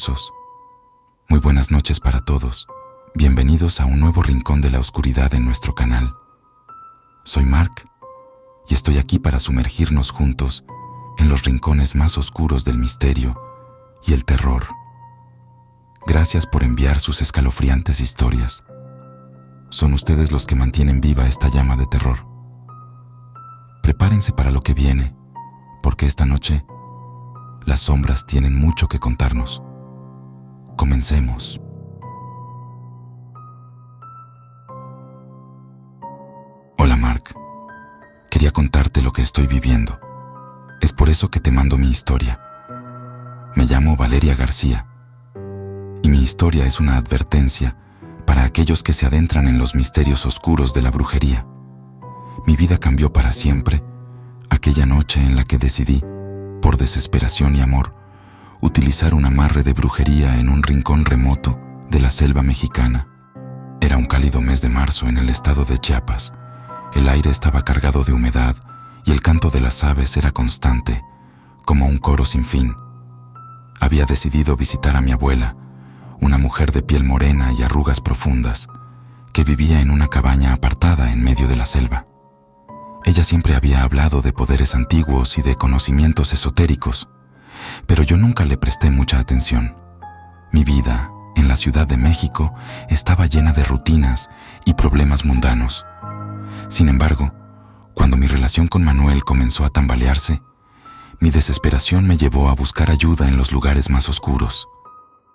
tenebrosos. Muy buenas noches para todos. Bienvenidos a un nuevo rincón de la oscuridad en nuestro canal. Soy Mark y estoy aquí para sumergirnos juntos en los rincones más oscuros del misterio y el terror. Gracias por enviar sus escalofriantes historias. Son ustedes los que mantienen viva esta llama de terror. Prepárense para lo que viene, porque esta noche las sombras tienen mucho que contarnos. Comencemos. Hola Mark, quería contarte lo que estoy viviendo. Es por eso que te mando mi historia. Me llamo Valeria García y mi historia es una advertencia para aquellos que se adentran en los misterios oscuros de la brujería. Mi vida cambió para siempre aquella noche en la que decidí, por desesperación y amor, utilizar un amarre de brujería en un rincón remoto de la selva mexicana. Era un cálido mes de marzo en el estado de Chiapas. El aire estaba cargado de humedad y el canto de las aves era constante, como un coro sin fin. Había decidido visitar a mi abuela, una mujer de piel morena y arrugas profundas, que vivía en una cabaña apartada en medio de la selva. Ella siempre había hablado de poderes antiguos y de conocimientos esotéricos, pero yo nunca le presté mucha atención. Mi vida, en la Ciudad de México, estaba llena de rutinas y problemas mundanos. Sin embargo, cuando mi relación con Manuel comenzó a tambalearse, mi desesperación me llevó a buscar ayuda en los lugares más oscuros.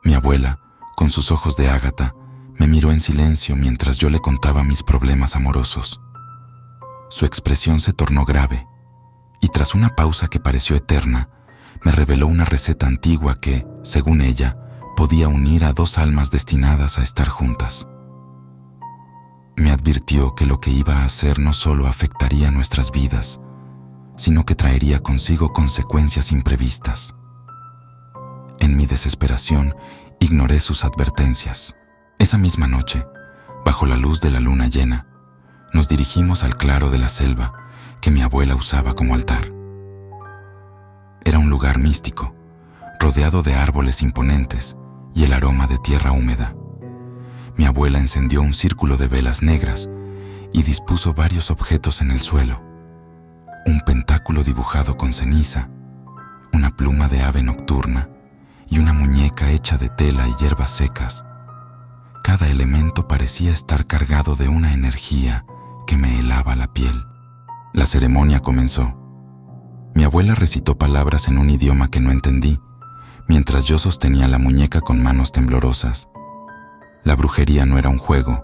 Mi abuela, con sus ojos de ágata, me miró en silencio mientras yo le contaba mis problemas amorosos. Su expresión se tornó grave, y tras una pausa que pareció eterna, me reveló una receta antigua que, según ella, podía unir a dos almas destinadas a estar juntas. Me advirtió que lo que iba a hacer no solo afectaría nuestras vidas, sino que traería consigo consecuencias imprevistas. En mi desesperación, ignoré sus advertencias. Esa misma noche, bajo la luz de la luna llena, nos dirigimos al claro de la selva que mi abuela usaba como altar. Era un lugar místico, rodeado de árboles imponentes y el aroma de tierra húmeda. Mi abuela encendió un círculo de velas negras y dispuso varios objetos en el suelo: un pentáculo dibujado con ceniza, una pluma de ave nocturna y una muñeca hecha de tela y hierbas secas. Cada elemento parecía estar cargado de una energía que me helaba la piel. La ceremonia comenzó. Mi abuela recitó palabras en un idioma que no entendí, mientras yo sostenía la muñeca con manos temblorosas. La brujería no era un juego,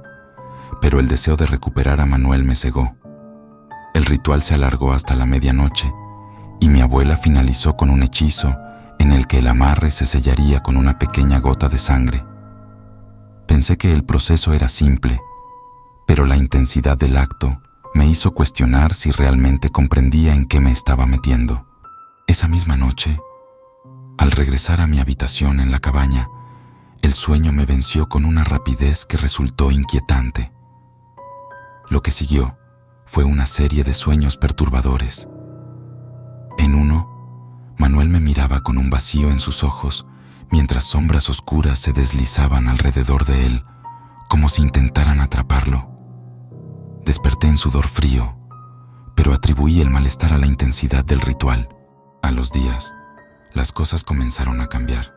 pero el deseo de recuperar a Manuel me cegó. El ritual se alargó hasta la medianoche y mi abuela finalizó con un hechizo en el que el amarre se sellaría con una pequeña gota de sangre. Pensé que el proceso era simple, pero la intensidad del acto me hizo cuestionar si realmente comprendía en qué me estaba metiendo. Esa misma noche, al regresar a mi habitación en la cabaña, el sueño me venció con una rapidez que resultó inquietante. Lo que siguió fue una serie de sueños perturbadores. En uno, Manuel me miraba con un vacío en sus ojos mientras sombras oscuras se deslizaban alrededor de él, como si intentaran atraparlo. Desperté en sudor frío, pero atribuí el malestar a la intensidad del ritual. A los días, las cosas comenzaron a cambiar.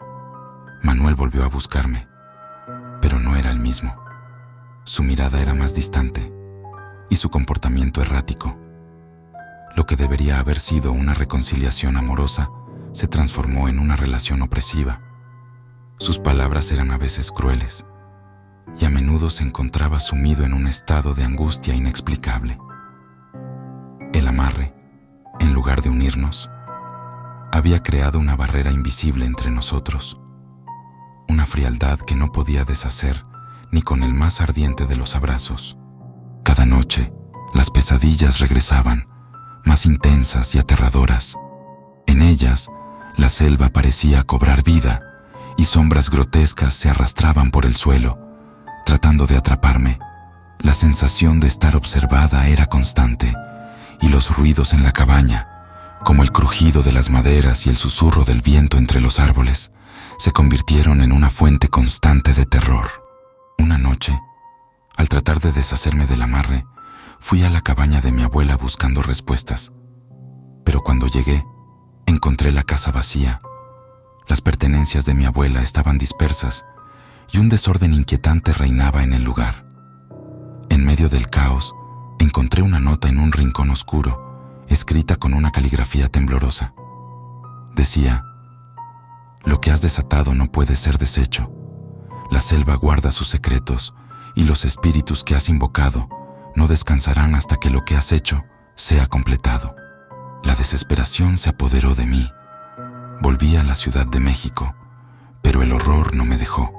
Manuel volvió a buscarme, pero no era el mismo. Su mirada era más distante y su comportamiento errático. Lo que debería haber sido una reconciliación amorosa se transformó en una relación opresiva. Sus palabras eran a veces crueles y a menudo se encontraba sumido en un estado de angustia inexplicable. El amarre, en lugar de unirnos, había creado una barrera invisible entre nosotros, una frialdad que no podía deshacer ni con el más ardiente de los abrazos. Cada noche, las pesadillas regresaban, más intensas y aterradoras. En ellas, la selva parecía cobrar vida y sombras grotescas se arrastraban por el suelo, tratando de atraparme. La sensación de estar observada era constante, y los ruidos en la cabaña, como el crujido de las maderas y el susurro del viento entre los árboles, se convirtieron en una fuente constante de terror. Una noche, al tratar de deshacerme del amarre, fui a la cabaña de mi abuela buscando respuestas. Pero cuando llegué, encontré la casa vacía. Las pertenencias de mi abuela estaban dispersas y un desorden inquietante reinaba en el lugar. En medio del caos, encontré una nota en un rincón oscuro, escrita con una caligrafía temblorosa. Decía: «Lo que has desatado no puede ser deshecho. La selva guarda sus secretos y los espíritus que has invocado no descansarán hasta que lo que has hecho sea completado». La desesperación se apoderó de mí. Volví a la Ciudad de México, pero el horror no me dejó.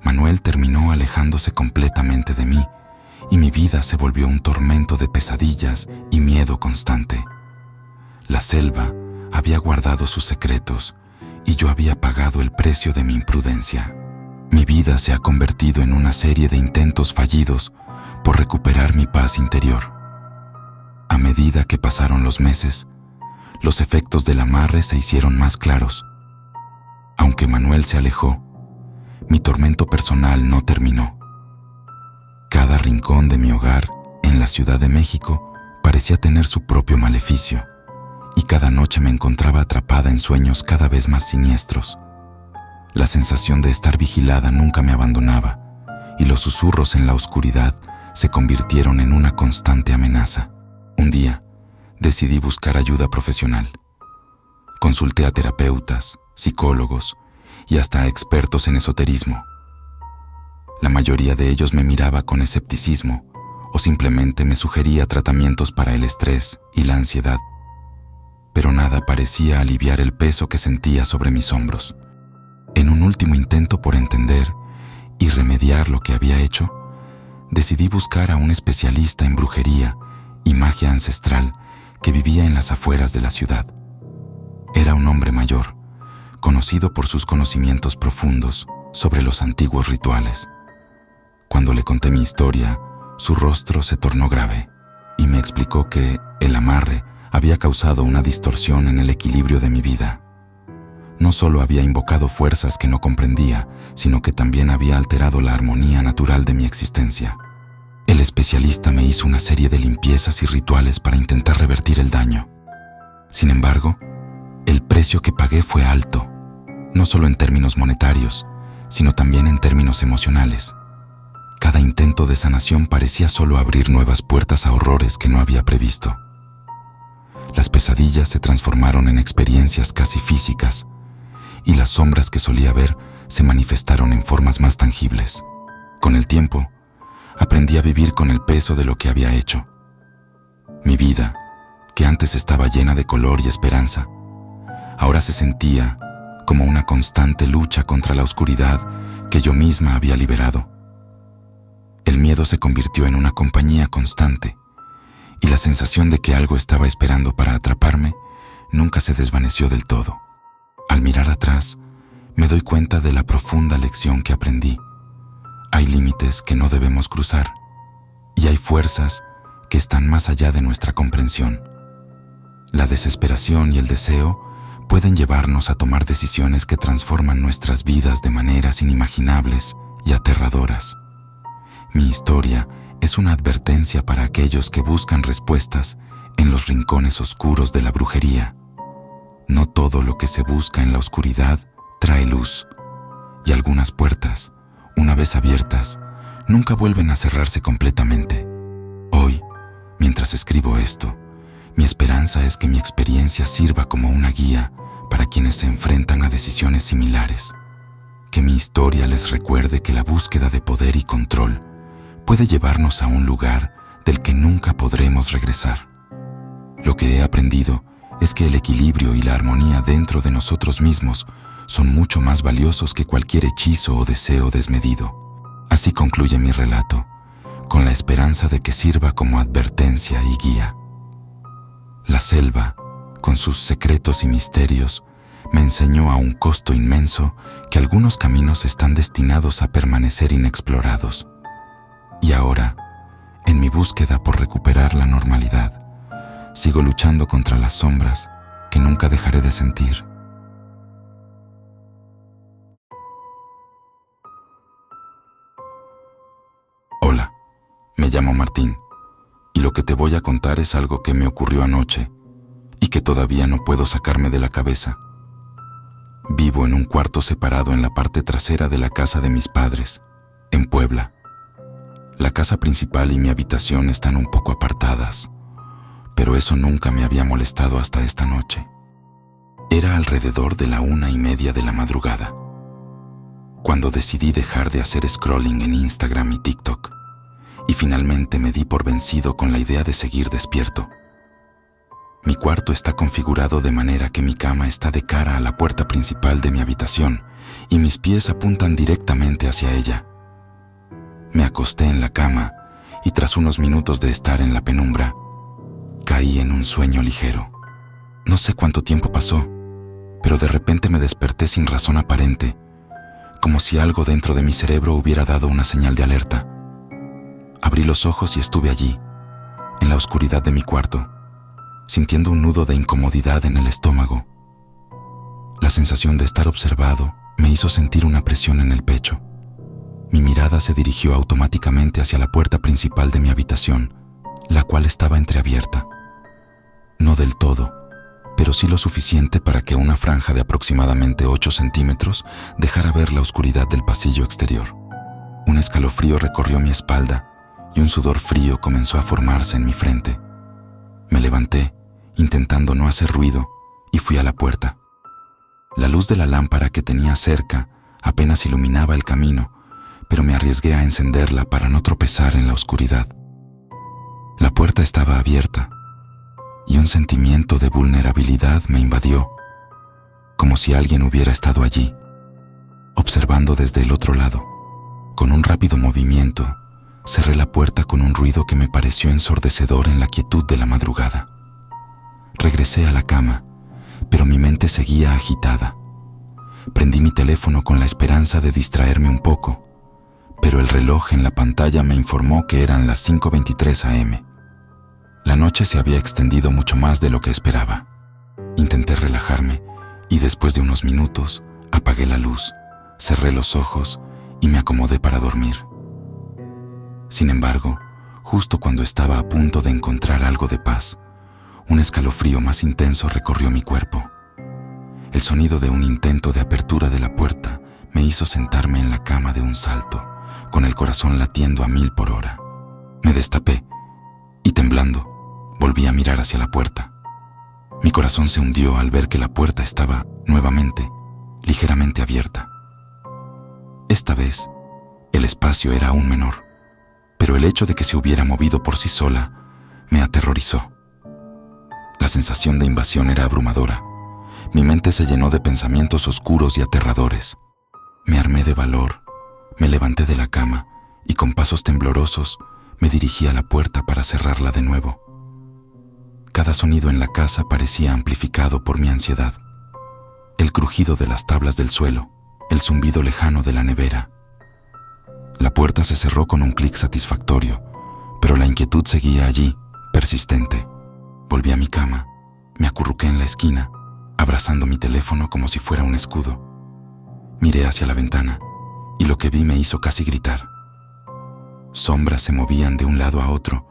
Manuel terminó alejándose completamente de mí y mi vida se volvió un tormento de pesadillas y miedo constante. La selva había guardado sus secretos y yo había pagado el precio de mi imprudencia. Mi vida se ha convertido en una serie de intentos fallidos por recuperar mi paz interior. A medida que pasaron los meses, los efectos del amarre se hicieron más claros. Aunque Manuel se alejó, mi tormento personal no terminó. Cada rincón de mi hogar en la Ciudad de México parecía tener su propio maleficio, y cada noche me encontraba atrapada en sueños cada vez más siniestros. La sensación de estar vigilada nunca me abandonaba, y los susurros en la oscuridad se convirtieron en una constante amenaza. Un día, decidí buscar ayuda profesional. Consulté a terapeutas, psicólogos y hasta a expertos en esoterismo. La mayoría de ellos me miraba con escepticismo o simplemente me sugería tratamientos para el estrés y la ansiedad. Pero nada parecía aliviar el peso que sentía sobre mis hombros. En un último intento por entender y remediar lo que había hecho, decidí buscar a un especialista en brujería y magia ancestral que vivía en las afueras de la ciudad. Era un hombre mayor, conocido por sus conocimientos profundos sobre los antiguos rituales. Cuando le conté mi historia, su rostro se tornó grave y me explicó que el amarre había causado una distorsión en el equilibrio de mi vida. No solo había invocado fuerzas que no comprendía, sino que también había alterado la armonía natural de mi existencia. El especialista me hizo una serie de limpiezas y rituales para intentar revertir el daño. Sin embargo, el precio que pagué fue alto, no solo en términos monetarios, sino también en términos emocionales. Cada intento de sanación parecía solo abrir nuevas puertas a horrores que no había previsto. Las pesadillas se transformaron en experiencias casi físicas, y las sombras que solía ver se manifestaron en formas más tangibles. Con el tiempo, aprendí a vivir con el peso de lo que había hecho. Mi vida, que antes estaba llena de color y esperanza, ahora se sentía como una constante lucha contra la oscuridad que yo misma había liberado. El miedo se convirtió en una compañía constante, y la sensación de que algo estaba esperando para atraparme nunca se desvaneció del todo. Al mirar atrás, me doy cuenta de la profunda lección que aprendí. Hay límites que no debemos cruzar, y hay fuerzas que están más allá de nuestra comprensión. La desesperación y el deseo pueden llevarnos a tomar decisiones que transforman nuestras vidas de maneras inimaginables y aterradoras. Mi historia es una advertencia para aquellos que buscan respuestas en los rincones oscuros de la brujería. No todo lo que se busca en la oscuridad trae luz, y algunas puertas, una vez abiertas, nunca vuelven a cerrarse completamente. Hoy, mientras escribo esto, mi esperanza es que mi experiencia sirva como una guía para quienes se enfrentan a decisiones similares. Que mi historia les recuerde que la búsqueda de poder y control puede llevarnos a un lugar del que nunca podremos regresar. Lo que he aprendido es que el equilibrio y la armonía dentro de nosotros mismos son mucho más valiosos que cualquier hechizo o deseo desmedido. Así concluye mi relato, con la esperanza de que sirva como advertencia y guía. La selva, con sus secretos y misterios, me enseñó a un costo inmenso que algunos caminos están destinados a permanecer inexplorados. Y ahora, en mi búsqueda por recuperar la normalidad, sigo luchando contra las sombras que nunca dejaré de sentir. Me llamo Martín, y lo que te voy a contar es algo que me ocurrió anoche y que todavía no puedo sacarme de la cabeza. Vivo en un cuarto separado en la parte trasera de la casa de mis padres, en Puebla. La casa principal y mi habitación están un poco apartadas, pero eso nunca me había molestado hasta esta noche. Era alrededor de la 1:30 de la madrugada, cuando decidí dejar de hacer scrolling en Instagram y TikTok, y finalmente me di por vencido con la idea de seguir despierto. Mi cuarto está configurado de manera que mi cama está de cara a la puerta principal de mi habitación y mis pies apuntan directamente hacia ella. Me acosté en la cama y tras unos minutos de estar en la penumbra, caí en un sueño ligero. No sé cuánto tiempo pasó, pero de repente me desperté sin razón aparente, como si algo dentro de mi cerebro hubiera dado una señal de alerta. Abrí los ojos y estuve allí, en la oscuridad de mi cuarto, sintiendo un nudo de incomodidad en el estómago. La sensación de estar observado me hizo sentir una presión en el pecho. Mi mirada se dirigió automáticamente hacia la puerta principal de mi habitación, la cual estaba entreabierta. No del todo, pero sí lo suficiente para que una franja de aproximadamente 8 centímetros dejara ver la oscuridad del pasillo exterior. Un escalofrío recorrió mi espalda y un sudor frío comenzó a formarse en mi frente. Me levanté, intentando no hacer ruido, y fui a la puerta. La luz de la lámpara que tenía cerca apenas iluminaba el camino, pero me arriesgué a encenderla para no tropezar en la oscuridad. La puerta estaba abierta, y un sentimiento de vulnerabilidad me invadió, como si alguien hubiera estado allí, observando desde el otro lado. Con un rápido movimiento, cerré la puerta con un ruido que me pareció ensordecedor en la quietud de la madrugada. Regresé a la cama, pero mi mente seguía agitada. Prendí mi teléfono con la esperanza de distraerme un poco, pero el reloj en la pantalla me informó que eran las 5:23 a.m. La noche se había extendido mucho más de lo que esperaba. Intenté relajarme y después de unos minutos apagué la luz, cerré los ojos y me acomodé para dormir. Sin embargo, justo cuando estaba a punto de encontrar algo de paz, un escalofrío más intenso recorrió mi cuerpo. El sonido de un intento de apertura de la puerta me hizo sentarme en la cama de un salto, con el corazón latiendo a 1000 por hora. Me destapé y, temblando, volví a mirar hacia la puerta. Mi corazón se hundió al ver que la puerta estaba, nuevamente, ligeramente abierta. Esta vez, el espacio era aún menor, pero el hecho de que se hubiera movido por sí sola me aterrorizó. La sensación de invasión era abrumadora. Mi mente se llenó de pensamientos oscuros y aterradores. Me armé de valor, me levanté de la cama y con pasos temblorosos me dirigí a la puerta para cerrarla de nuevo. Cada sonido en la casa parecía amplificado por mi ansiedad. El crujido de las tablas del suelo, el zumbido lejano de la nevera. La puerta se cerró con un clic satisfactorio, pero la inquietud seguía allí, persistente. Volví a mi cama, me acurruqué en la esquina, abrazando mi teléfono como si fuera un escudo. Miré hacia la ventana y lo que vi me hizo casi gritar. Sombras se movían de un lado a otro,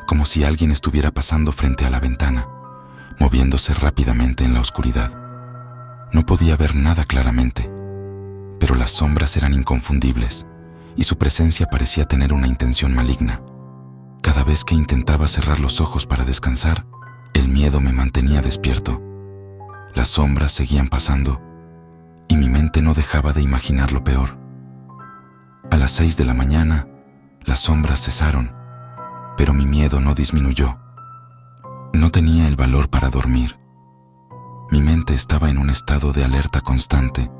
como si alguien estuviera pasando frente a la ventana, moviéndose rápidamente en la oscuridad. No podía ver nada claramente, pero las sombras eran inconfundibles y su presencia parecía tener una intención maligna. Cada vez que intentaba cerrar los ojos para descansar, el miedo me mantenía despierto. Las sombras seguían pasando y mi mente no dejaba de imaginar lo peor. A las 6 de la mañana, las sombras cesaron, pero mi miedo no disminuyó. No tenía el valor para dormir. Mi mente estaba en un estado de alerta constante,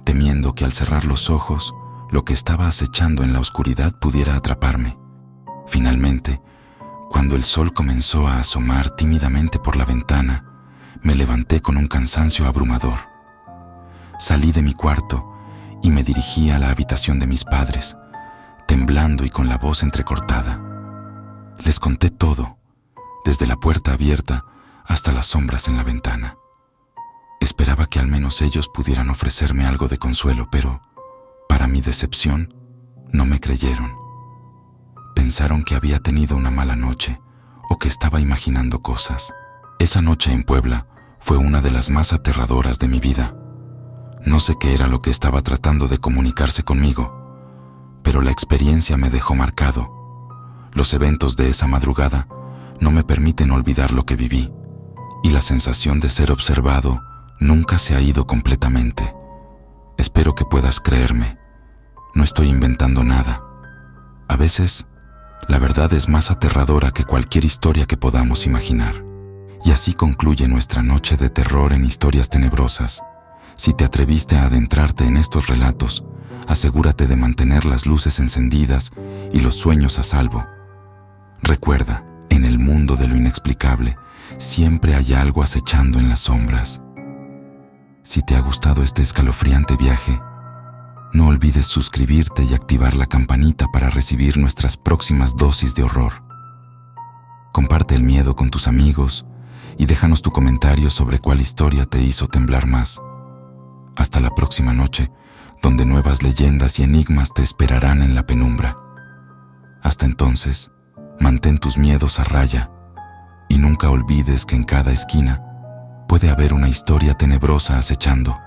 temiendo que al cerrar los ojos, lo que estaba acechando en la oscuridad pudiera atraparme. Finalmente, cuando el sol comenzó a asomar tímidamente por la ventana, me levanté con un cansancio abrumador. Salí de mi cuarto y me dirigí a la habitación de mis padres, temblando y con la voz entrecortada. Les conté todo, desde la puerta abierta hasta las sombras en la ventana. Esperaba que al menos ellos pudieran ofrecerme algo de consuelo, pero, para mi decepción, no me creyeron. pensaron que había tenido una mala noche o que estaba imaginando cosas. Esa noche en Puebla fue una de las más aterradoras de mi vida. No sé qué era lo que estaba tratando de comunicarse conmigo, pero la experiencia me dejó marcado. Los eventos de esa madrugada no me permiten olvidar lo que viví, y la sensación de ser observado nunca se ha ido completamente. Espero que puedas creerme. No estoy inventando nada. A veces, la verdad es más aterradora que cualquier historia que podamos imaginar. Y así concluye nuestra noche de terror en Historias Tenebrosas. Si te atreviste a adentrarte en estos relatos, asegúrate de mantener las luces encendidas y los sueños a salvo. Recuerda, en el mundo de lo inexplicable, siempre hay algo acechando en las sombras. Si te ha gustado este escalofriante viaje, no olvides suscribirte y activar la campanita para recibir nuestras próximas dosis de horror. Comparte el miedo con tus amigos y déjanos tu comentario sobre cuál historia te hizo temblar más. Hasta la próxima noche, donde nuevas leyendas y enigmas te esperarán en la penumbra. Hasta entonces, mantén tus miedos a raya y nunca olvides que en cada esquina puede haber una historia tenebrosa acechando.